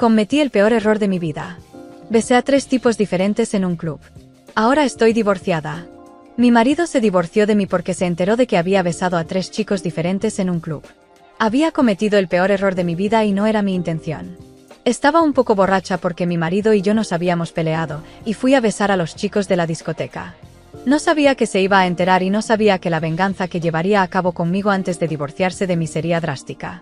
Cometí el peor error de mi vida. Besé a 3 tipos diferentes en un club. Ahora estoy divorciada. Mi marido se divorció de mí porque se enteró de que había besado a 3 chicos diferentes en un club. Había cometido el peor error de mi vida y no era mi intención. Estaba un poco borracha porque mi marido y yo nos habíamos peleado, y fui a besar a los chicos de la discoteca. No sabía que se iba a enterar y no sabía que la venganza que llevaría a cabo conmigo antes de divorciarse de mí sería drástica.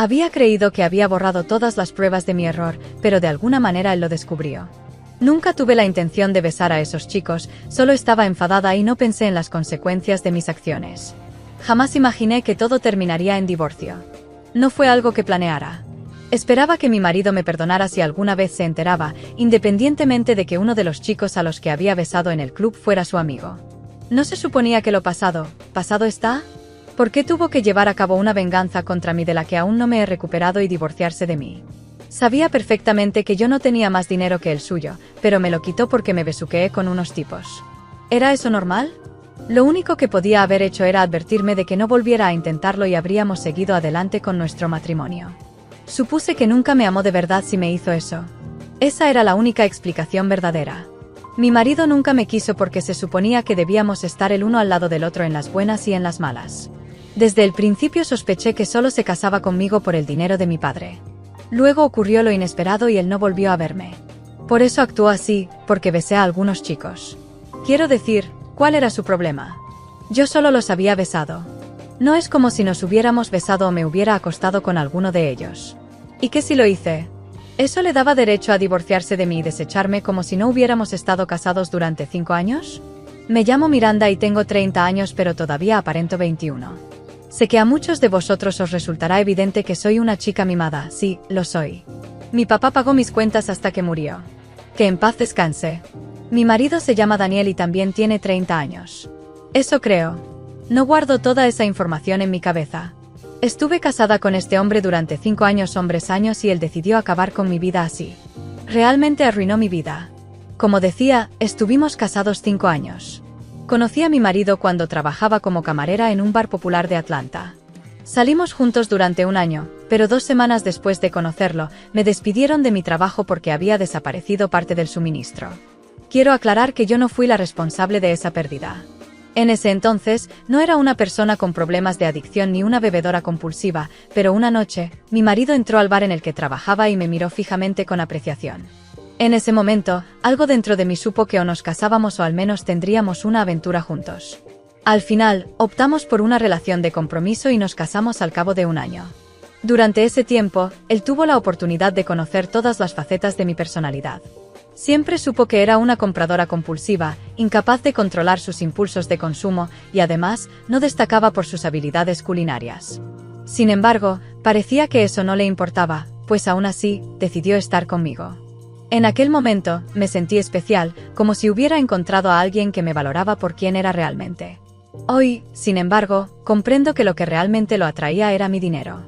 Había creído que había borrado todas las pruebas de mi error, pero de alguna manera él lo descubrió. Nunca tuve la intención de besar a esos chicos, solo estaba enfadada y no pensé en las consecuencias de mis acciones. Jamás imaginé que todo terminaría en divorcio. No fue algo que planeara. Esperaba que mi marido me perdonara si alguna vez se enteraba, independientemente de que uno de los chicos a los que había besado en el club fuera su amigo. ¿No se suponía que lo pasado está? ¿Por qué tuvo que llevar a cabo una venganza contra mí de la que aún no me he recuperado y divorciarse de mí? Sabía perfectamente que yo no tenía más dinero que el suyo, pero me lo quitó porque me besuqueé con unos tipos. ¿Era eso normal? Lo único que podía haber hecho era advertirme de que no volviera a intentarlo y habríamos seguido adelante con nuestro matrimonio. Supuse que nunca me amó de verdad si me hizo eso. Esa era la única explicación verdadera. Mi marido nunca me quiso porque se suponía que debíamos estar el uno al lado del otro en las buenas y en las malas. Desde el principio sospeché que solo se casaba conmigo por el dinero de mi padre. Luego ocurrió lo inesperado y él no volvió a verme. Por eso actuó así, porque besé a algunos chicos. Quiero decir, ¿cuál era su problema? Yo solo los había besado. No es como si nos hubiéramos besado o me hubiera acostado con alguno de ellos. ¿Y qué si lo hice? ¿Eso le daba derecho a divorciarse de mí y desecharme como si no hubiéramos estado casados durante 5 años? Me llamo Miranda y tengo 30 años pero todavía aparento 21. Sé que a muchos de vosotros os resultará evidente que soy una chica mimada, sí, lo soy. Mi papá pagó mis cuentas hasta que murió. Que en paz descanse. Mi marido se llama Daniel y también tiene 30 años. Eso creo. No guardo toda esa información en mi cabeza. Estuve casada con este hombre durante 5 años y él decidió acabar con mi vida así. Realmente arruinó mi vida. Como decía, estuvimos casados 5 años. Conocí a mi marido cuando trabajaba como camarera en un bar popular de Atlanta. Salimos juntos durante 1 año, pero 2 semanas después de conocerlo, me despidieron de mi trabajo porque había desaparecido parte del suministro. Quiero aclarar que yo no fui la responsable de esa pérdida. En ese entonces, no era una persona con problemas de adicción ni una bebedora compulsiva, pero una noche, mi marido entró al bar en el que trabajaba y me miró fijamente con apreciación. En ese momento, algo dentro de mí supo que o nos casábamos o al menos tendríamos una aventura juntos. Al final, optamos por una relación de compromiso y nos casamos al cabo de 1 año. Durante ese tiempo, él tuvo la oportunidad de conocer todas las facetas de mi personalidad. Siempre supo que era una compradora compulsiva, incapaz de controlar sus impulsos de consumo y además, no destacaba por sus habilidades culinarias. Sin embargo, parecía que eso no le importaba, pues aún así, decidió estar conmigo. En aquel momento, me sentí especial, como si hubiera encontrado a alguien que me valoraba por quien era realmente. Hoy, sin embargo, comprendo que lo que realmente lo atraía era mi dinero.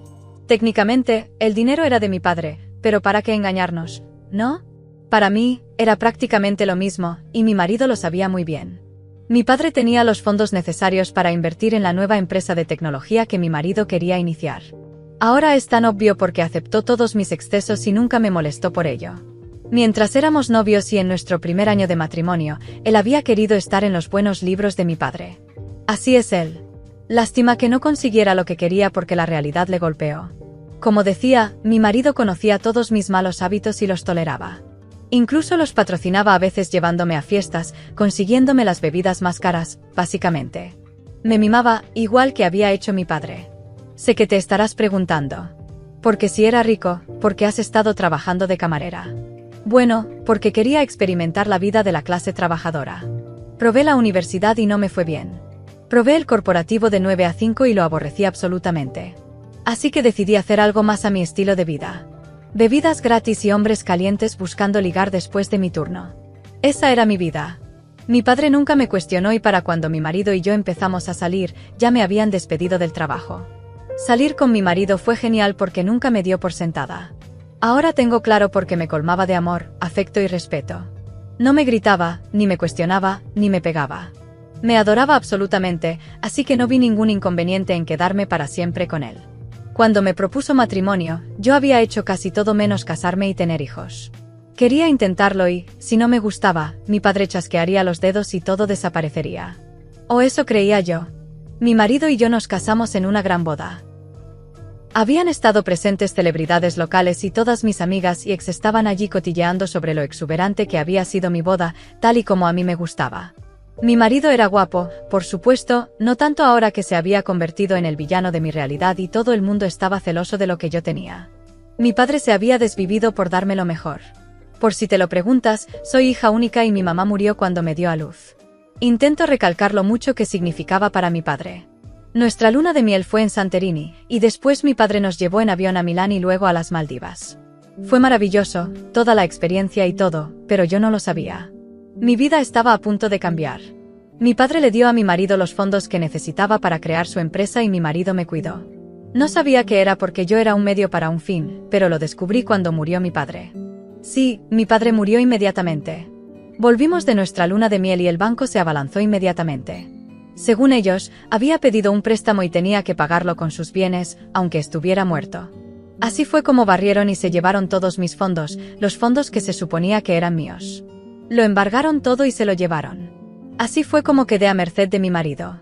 Técnicamente, el dinero era de mi padre, pero ¿para qué engañarnos? ¿No? Para mí, era prácticamente lo mismo, y mi marido lo sabía muy bien. Mi padre tenía los fondos necesarios para invertir en la nueva empresa de tecnología que mi marido quería iniciar. Ahora es tan obvio porque aceptó todos mis excesos y nunca me molestó por ello. Mientras éramos novios y en nuestro primer año de matrimonio, él había querido estar en los buenos libros de mi padre. Así es él. Lástima que no consiguiera lo que quería porque la realidad le golpeó. Como decía, mi marido conocía todos mis malos hábitos y los toleraba. Incluso los patrocinaba a veces llevándome a fiestas, consiguiéndome las bebidas más caras, básicamente. Me mimaba, igual que había hecho mi padre. Sé que te estarás preguntando. Porque si era rico, ¿por qué has estado trabajando de camarera? Bueno, porque quería experimentar la vida de la clase trabajadora. Probé la universidad y no me fue bien. Probé el corporativo de 9 a 5 y lo aborrecí absolutamente. Así que decidí hacer algo más a mi estilo de vida. Bebidas gratis y hombres calientes buscando ligar después de mi turno. Esa era mi vida. Mi padre nunca me cuestionó y para cuando mi marido y yo empezamos a salir, ya me habían despedido del trabajo. Salir con mi marido fue genial porque nunca me dio por sentada. Ahora tengo claro por qué me colmaba de amor, afecto y respeto. No me gritaba, ni me cuestionaba, ni me pegaba. Me adoraba absolutamente, así que no vi ningún inconveniente en quedarme para siempre con él. Cuando me propuso matrimonio, yo había hecho casi todo menos casarme y tener hijos. Quería intentarlo y, si no me gustaba, mi padre chasquearía los dedos y todo desaparecería. O eso creía yo. Mi marido y yo nos casamos en una gran boda. Habían estado presentes celebridades locales y todas mis amigas y ex estaban allí cotilleando sobre lo exuberante que había sido mi boda, tal y como a mí me gustaba. Mi marido era guapo, por supuesto, no tanto ahora que se había convertido en el villano de mi realidad y todo el mundo estaba celoso de lo que yo tenía. Mi padre se había desvivido por darme lo mejor. Por si te lo preguntas, soy hija única y mi mamá murió cuando me dio a luz. Intento recalcar lo mucho que significaba para mi padre. Nuestra luna de miel fue en Santorini, y después mi padre nos llevó en avión a Milán y luego a las Maldivas. Fue maravilloso, toda la experiencia y todo, pero yo no lo sabía. Mi vida estaba a punto de cambiar. Mi padre le dio a mi marido los fondos que necesitaba para crear su empresa y mi marido me cuidó. No sabía qué era porque yo era un medio para un fin, pero lo descubrí cuando murió mi padre. Sí, mi padre murió inmediatamente. Volvimos de nuestra luna de miel y el banco se abalanzó inmediatamente. Según ellos, había pedido un préstamo y tenía que pagarlo con sus bienes, aunque estuviera muerto. Así fue como barrieron y se llevaron todos mis fondos, los fondos que se suponía que eran míos. Lo embargaron todo y se lo llevaron. Así fue como quedé a merced de mi marido.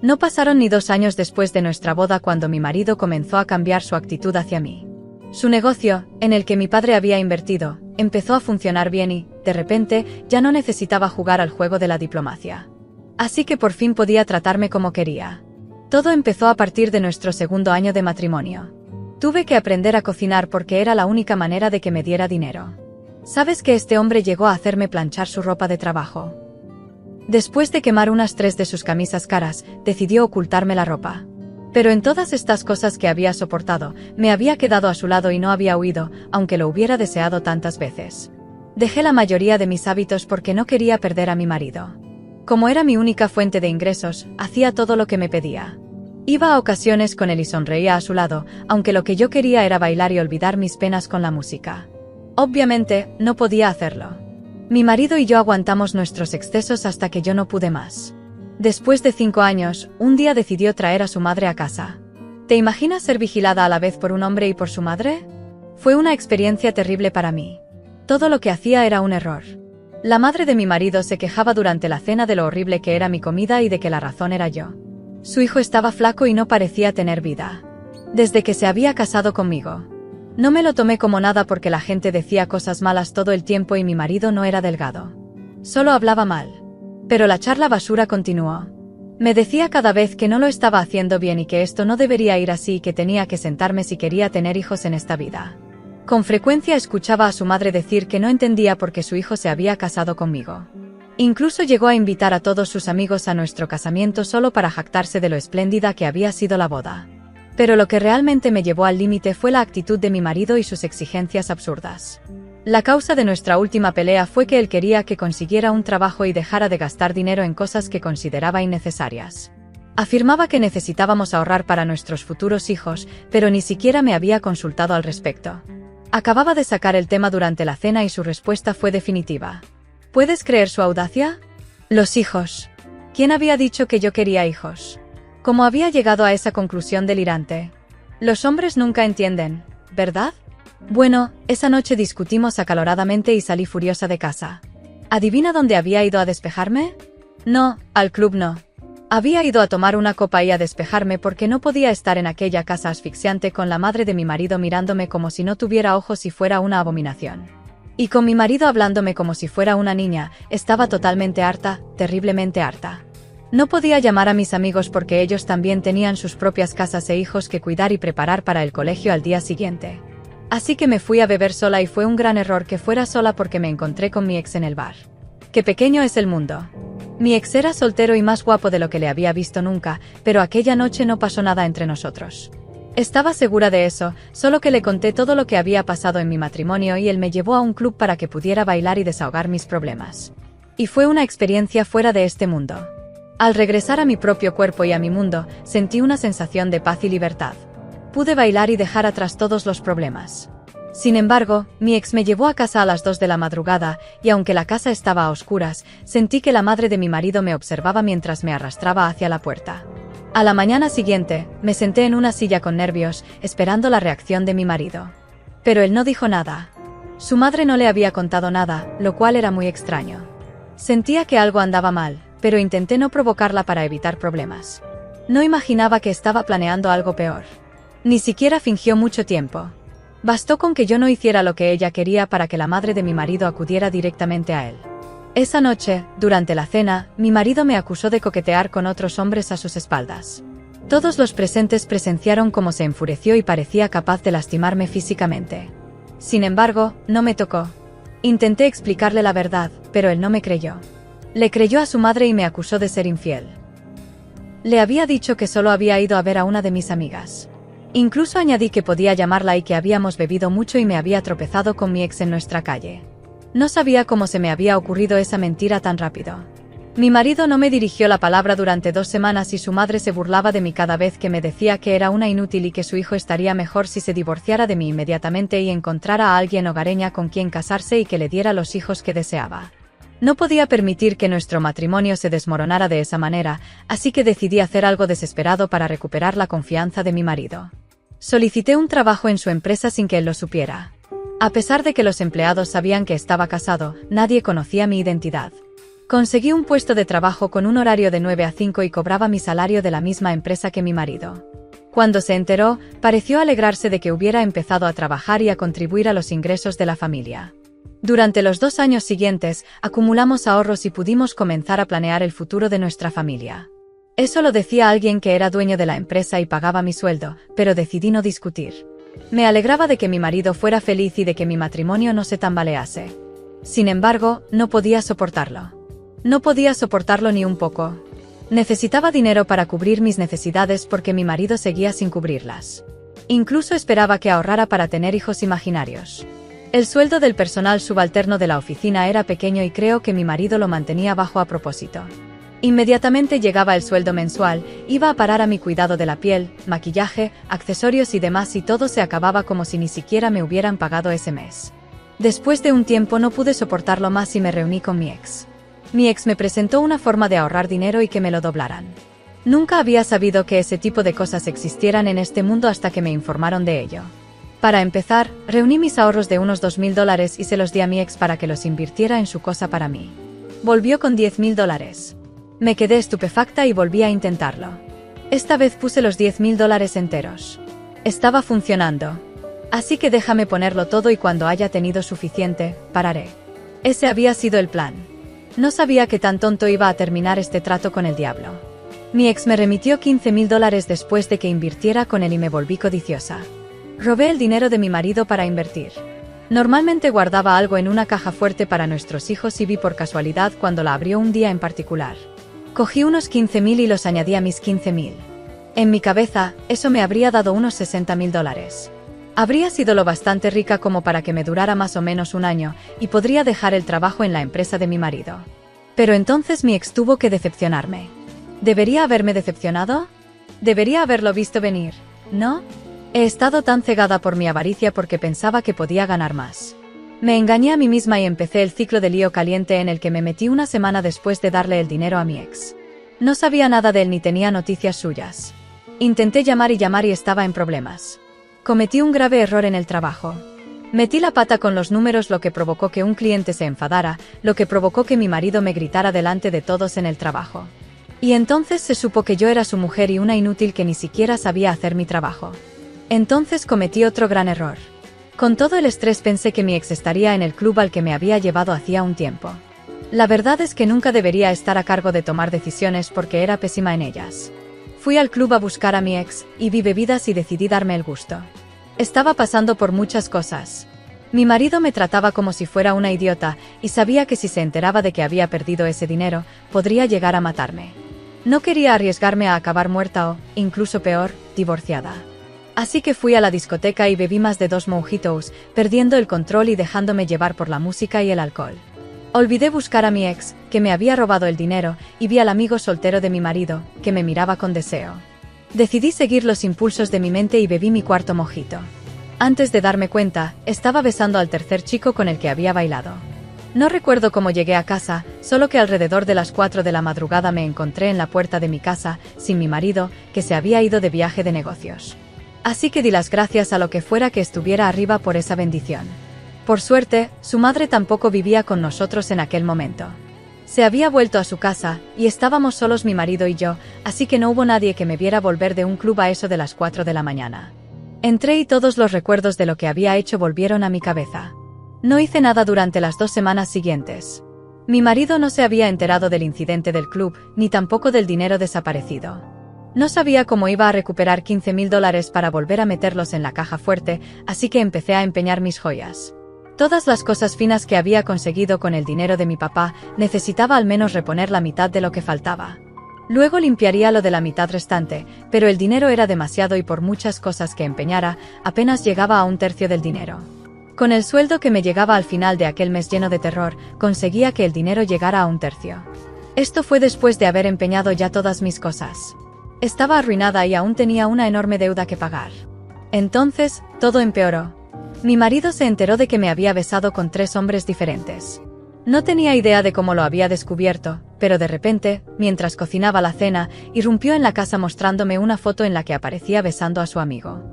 No pasaron ni 2 años después de nuestra boda cuando mi marido comenzó a cambiar su actitud hacia mí. Su negocio, en el que mi padre había invertido, empezó a funcionar bien y, de repente, ya no necesitaba jugar al juego de la diplomacia. Así que por fin podía tratarme como quería. Todo empezó a partir de nuestro 2.º año de matrimonio. Tuve que aprender a cocinar porque era la única manera de que me diera dinero. ¿Sabes que este hombre llegó a hacerme planchar su ropa de trabajo? Después de quemar unas 3 de sus camisas caras, decidió ocultarme la ropa. Pero en todas estas cosas que había soportado, me había quedado a su lado y no había huido, aunque lo hubiera deseado tantas veces. Dejé la mayoría de mis hábitos porque no quería perder a mi marido. Como era mi única fuente de ingresos, hacía todo lo que me pedía. Iba a ocasiones con él y sonreía a su lado, aunque lo que yo quería era bailar y olvidar mis penas con la música. Obviamente, no podía hacerlo. Mi marido y yo aguantamos nuestros excesos hasta que yo no pude más. Después de 5 años, un día decidió traer a su madre a casa. ¿Te imaginas ser vigilada a la vez por un hombre y por su madre? Fue una experiencia terrible para mí. Todo lo que hacía era un error. La madre de mi marido se quejaba durante la cena de lo horrible que era mi comida y de que la razón era yo. Su hijo estaba flaco y no parecía tener vida. Desde que se había casado conmigo. No me lo tomé como nada porque la gente decía cosas malas todo el tiempo y mi marido no era delgado. Solo hablaba mal. Pero la charla basura continuó. Me decía cada vez que no lo estaba haciendo bien y que esto no debería ir así y que tenía que sentarme si quería tener hijos en esta vida. Con frecuencia escuchaba a su madre decir que no entendía por qué su hijo se había casado conmigo. Incluso llegó a invitar a todos sus amigos a nuestro casamiento solo para jactarse de lo espléndida que había sido la boda. Pero lo que realmente me llevó al límite fue la actitud de mi marido y sus exigencias absurdas. La causa de nuestra última pelea fue que él quería que consiguiera un trabajo y dejara de gastar dinero en cosas que consideraba innecesarias. Afirmaba que necesitábamos ahorrar para nuestros futuros hijos, pero ni siquiera me había consultado al respecto. Acababa de sacar el tema durante la cena y su respuesta fue definitiva. ¿Puedes creer su audacia? Los hijos. ¿Quién había dicho que yo quería hijos? ¿Cómo había llegado a esa conclusión delirante? Los hombres nunca entienden, ¿verdad? Bueno, esa noche discutimos acaloradamente y salí furiosa de casa. ¿Adivina dónde había ido a despejarme? No, al club no. Había ido a tomar una copa y a despejarme porque no podía estar en aquella casa asfixiante con la madre de mi marido mirándome como si no tuviera ojos y fuera una abominación. Y con mi marido hablándome como si fuera una niña, estaba totalmente harta, terriblemente harta. No podía llamar a mis amigos porque ellos también tenían sus propias casas e hijos que cuidar y preparar para el colegio al día siguiente. Así que me fui a beber sola y fue un gran error que fuera sola porque me encontré con mi ex en el bar. Qué pequeño es el mundo. Mi ex era soltero y más guapo de lo que le había visto nunca, pero aquella noche no pasó nada entre nosotros. Estaba segura de eso, solo que le conté todo lo que había pasado en mi matrimonio y él me llevó a un club para que pudiera bailar y desahogar mis problemas. Y fue una experiencia fuera de este mundo. Al regresar a mi propio cuerpo y a mi mundo, sentí una sensación de paz y libertad. Pude bailar y dejar atrás todos los problemas. Sin embargo, mi ex me llevó a casa a las 2 de la madrugada, y aunque la casa estaba a oscuras, sentí que la madre de mi marido me observaba mientras me arrastraba hacia la puerta. A la mañana siguiente, me senté en una silla con nervios, esperando la reacción de mi marido. Pero él no dijo nada. Su madre no le había contado nada, lo cual era muy extraño. Sentía que algo andaba mal, pero intenté no provocarla para evitar problemas. No imaginaba que estaba planeando algo peor. Ni siquiera fingió mucho tiempo. Bastó con que yo no hiciera lo que ella quería para que la madre de mi marido acudiera directamente a él. Esa noche, durante la cena, mi marido me acusó de coquetear con otros hombres a sus espaldas. Todos los presentes presenciaron cómo se enfureció y parecía capaz de lastimarme físicamente. Sin embargo, no me tocó. Intenté explicarle la verdad, pero él no me creyó. Le creyó a su madre y me acusó de ser infiel. Le había dicho que solo había ido a ver a una de mis amigas. Incluso añadí que podía llamarla y que habíamos bebido mucho y me había tropezado con mi ex en nuestra calle. No sabía cómo se me había ocurrido esa mentira tan rápido. Mi marido no me dirigió la palabra durante 2 semanas y su madre se burlaba de mí cada vez que me decía que era una inútil y que su hijo estaría mejor si se divorciara de mí inmediatamente y encontrara a alguien hogareña con quien casarse y que le diera los hijos que deseaba. No podía permitir que nuestro matrimonio se desmoronara de esa manera, así que decidí hacer algo desesperado para recuperar la confianza de mi marido. Solicité un trabajo en su empresa sin que él lo supiera. A pesar de que los empleados sabían que estaba casado, nadie conocía mi identidad. Conseguí un puesto de trabajo con un horario de 9 a 5 y cobraba mi salario de la misma empresa que mi marido. Cuando se enteró, pareció alegrarse de que hubiera empezado a trabajar y a contribuir a los ingresos de la familia. Durante los 2 años siguientes, acumulamos ahorros y pudimos comenzar a planear el futuro de nuestra familia. Eso lo decía alguien que era dueño de la empresa y pagaba mi sueldo, pero decidí no discutir. Me alegraba de que mi marido fuera feliz y de que mi matrimonio no se tambalease. Sin embargo, no podía soportarlo. No podía soportarlo ni un poco. Necesitaba dinero para cubrir mis necesidades porque mi marido seguía sin cubrirlas. Incluso esperaba que ahorrara para tener hijos imaginarios. El sueldo del personal subalterno de la oficina era pequeño y creo que mi marido lo mantenía bajo a propósito. Inmediatamente llegaba el sueldo mensual, iba a parar a mi cuidado de la piel, maquillaje, accesorios y demás y todo se acababa como si ni siquiera me hubieran pagado ese mes. Después de un tiempo no pude soportarlo más y me reuní con mi ex. Mi ex me presentó una forma de ahorrar dinero y que me lo doblaran. Nunca había sabido que ese tipo de cosas existieran en este mundo hasta que me informaron de ello. Para empezar, reuní mis ahorros de unos $2,000 y se los di a mi ex para que los invirtiera en su cosa para mí. Volvió con $10,000. Me quedé estupefacta y volví a intentarlo. Esta vez puse los $10,000 enteros. Estaba funcionando. Así que déjame ponerlo todo y cuando haya tenido suficiente, pararé. Ese había sido el plan. No sabía que tan tonto iba a terminar este trato con el diablo. Mi ex me remitió $15,000 después de que invirtiera con él y me volví codiciosa. Robé el dinero de mi marido para invertir. Normalmente guardaba algo en una caja fuerte para nuestros hijos y vi por casualidad cuando la abrió un día en particular. Cogí unos $15,000 y los añadí a mis $15,000. En mi cabeza, eso me habría dado unos $60,000. Habría sido lo bastante rica como para que me durara más o menos un año, y podría dejar el trabajo en la empresa de mi marido. Pero entonces mi ex tuvo que decepcionarme. ¿Debería haberme decepcionado? Debería haberlo visto venir, ¿no? He estado tan cegada por mi avaricia porque pensaba que podía ganar más. Me engañé a mí misma y empecé el ciclo de lío caliente en el que me metí una semana después de darle el dinero a mi ex. No sabía nada de él ni tenía noticias suyas. Intenté llamar y estaba en problemas. Cometí un grave error en el trabajo. Metí la pata con los números, lo que provocó que un cliente se enfadara, lo que provocó que mi marido me gritara delante de todos en el trabajo. Y entonces se supo que yo era su mujer y una inútil que ni siquiera sabía hacer mi trabajo. Entonces cometí otro gran error. Con todo el estrés pensé que mi ex estaría en el club al que me había llevado hacía un tiempo. La verdad es que nunca debería estar a cargo de tomar decisiones porque era pésima en ellas. Fui al club a buscar a mi ex, y vi bebidas y decidí darme el gusto. Estaba pasando por muchas cosas. Mi marido me trataba como si fuera una idiota, y sabía que si se enteraba de que había perdido ese dinero, podría llegar a matarme. No quería arriesgarme a acabar muerta o, incluso peor, divorciada. Así que fui a la discoteca y bebí más de 2 mojitos, perdiendo el control y dejándome llevar por la música y el alcohol. Olvidé buscar a mi ex, que me había robado el dinero, y vi al amigo soltero de mi marido, que me miraba con deseo. Decidí seguir los impulsos de mi mente y bebí mi cuarto mojito. Antes de darme cuenta, estaba besando al tercer chico con el que había bailado. No recuerdo cómo llegué a casa, solo que alrededor de las 4 de la madrugada me encontré en la puerta de mi casa, sin mi marido, que se había ido de viaje de negocios. Así que di las gracias a lo que fuera que estuviera arriba por esa bendición. Por suerte, su madre tampoco vivía con nosotros en aquel momento. Se había vuelto a su casa, y estábamos solos mi marido y yo, así que no hubo nadie que me viera volver de un club a eso de las 4 de la mañana. Entré y todos los recuerdos de lo que había hecho volvieron a mi cabeza. No hice nada durante las 2 semanas siguientes. Mi marido no se había enterado del incidente del club, ni tampoco del dinero desaparecido. No sabía cómo iba a recuperar $15,000 para volver a meterlos en la caja fuerte, así que empecé a empeñar mis joyas. Todas las cosas finas que había conseguido con el dinero de mi papá, necesitaba al menos reponer la mitad de lo que faltaba. Luego limpiaría lo de la mitad restante, pero el dinero era demasiado y por muchas cosas que empeñara, apenas llegaba a 1/3 del dinero. Con el sueldo que me llegaba al final de aquel mes lleno de terror, conseguía que el dinero llegara a 1/3. Esto fue después de haber empeñado ya todas mis cosas. Estaba arruinada y aún tenía una enorme deuda que pagar. Entonces, todo empeoró. Mi marido se enteró de que me había besado con 3 hombres diferentes. No tenía idea de cómo lo había descubierto, pero de repente, mientras cocinaba la cena, irrumpió en la casa mostrándome una foto en la que aparecía besando a su amigo.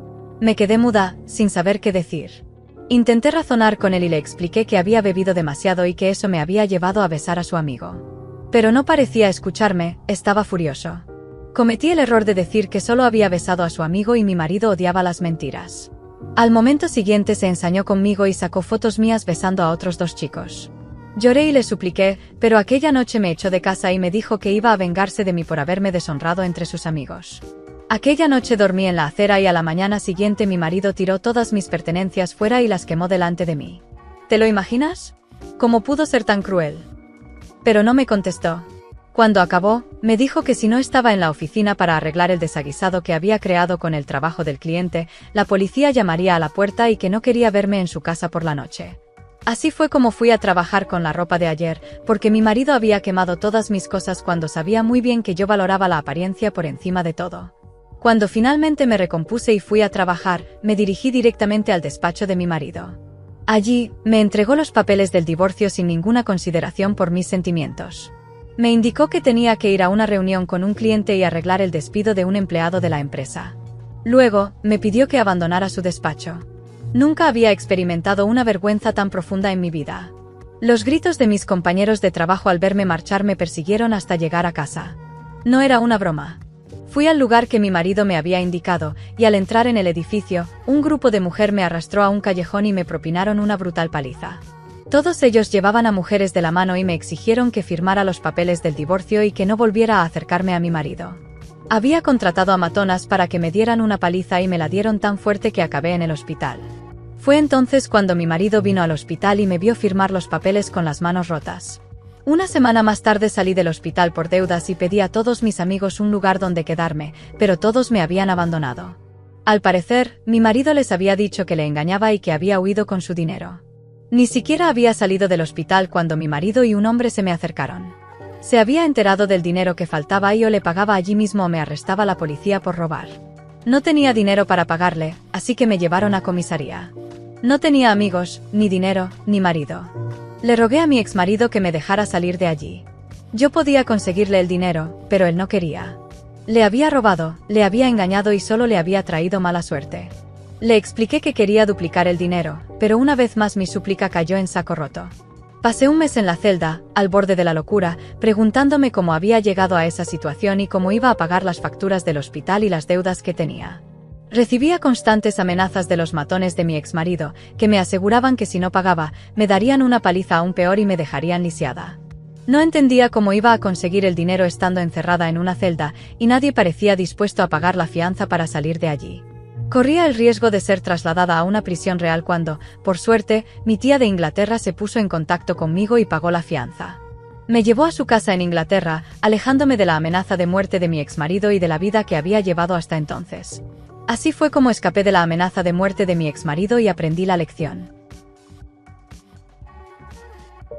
Me quedé muda, sin saber qué decir. Intenté razonar con él y le expliqué que había bebido demasiado y que eso me había llevado a besar a su amigo. Pero no parecía escucharme, estaba furioso. Cometí el error de decir que solo había besado a su amigo y mi marido odiaba las mentiras. Al momento siguiente se ensañó conmigo y sacó fotos mías besando a otros 2 chicos. Lloré y le supliqué, pero aquella noche me echó de casa y me dijo que iba a vengarse de mí por haberme deshonrado entre sus amigos. Aquella noche dormí en la acera y a la mañana siguiente mi marido tiró todas mis pertenencias fuera y las quemó delante de mí. ¿Te lo imaginas? ¿Cómo pudo ser tan cruel? Pero no me contestó. Cuando acabó, me dijo que si no estaba en la oficina para arreglar el desaguisado que había creado con el trabajo del cliente, la policía llamaría a la puerta y que no quería verme en su casa por la noche. Así fue como fui a trabajar con la ropa de ayer, porque mi marido había quemado todas mis cosas cuando sabía muy bien que yo valoraba la apariencia por encima de todo. Cuando finalmente me recompuse y fui a trabajar, me dirigí directamente al despacho de mi marido. Allí, me entregó los papeles del divorcio sin ninguna consideración por mis sentimientos. Me indicó que tenía que ir a una reunión con un cliente y arreglar el despido de un empleado de la empresa. Luego, me pidió que abandonara su despacho. Nunca había experimentado una vergüenza tan profunda en mi vida. Los gritos de mis compañeros de trabajo al verme marchar me persiguieron hasta llegar a casa. No era una broma. Fui al lugar que mi marido me había indicado, y al entrar en el edificio, un grupo de mujeres me arrastró a un callejón y me propinaron una brutal paliza. Todos ellos llevaban a mujeres de la mano y me exigieron que firmara los papeles del divorcio y que no volviera a acercarme a mi marido. Había contratado a matonas para que me dieran una paliza y me la dieron tan fuerte que acabé en el hospital. Fue entonces cuando mi marido vino al hospital y me vio firmar los papeles con las manos rotas. Una semana más tarde salí del hospital por deudas y pedí a todos mis amigos un lugar donde quedarme, pero todos me habían abandonado. Al parecer, mi marido les había dicho que le engañaba y que había huido con su dinero. Ni siquiera había salido del hospital cuando mi marido y un hombre se me acercaron. Se había enterado del dinero que faltaba y o le pagaba allí mismo o me arrestaba la policía por robar. No tenía dinero para pagarle, así que me llevaron a comisaría. No tenía amigos, ni dinero, ni marido. Le rogué a mi exmarido que me dejara salir de allí. Yo podía conseguirle el dinero, pero él no quería. Le había robado, le había engañado y solo le había traído mala suerte. Le expliqué que quería duplicar el dinero, pero una vez más mi súplica cayó en saco roto. Pasé un mes en la celda, al borde de la locura, preguntándome cómo había llegado a esa situación y cómo iba a pagar las facturas del hospital y las deudas que tenía. Recibía constantes amenazas de los matones de mi exmarido, que me aseguraban que si no pagaba, me darían una paliza aún peor y me dejarían lisiada. No entendía cómo iba a conseguir el dinero estando encerrada en una celda, y nadie parecía dispuesto a pagar la fianza para salir de allí. Corría el riesgo de ser trasladada a una prisión real cuando, por suerte, mi tía de Inglaterra se puso en contacto conmigo y pagó la fianza. Me llevó a su casa en Inglaterra, alejándome de la amenaza de muerte de mi exmarido y de la vida que había llevado hasta entonces. Así fue como escapé de la amenaza de muerte de mi exmarido y aprendí la lección.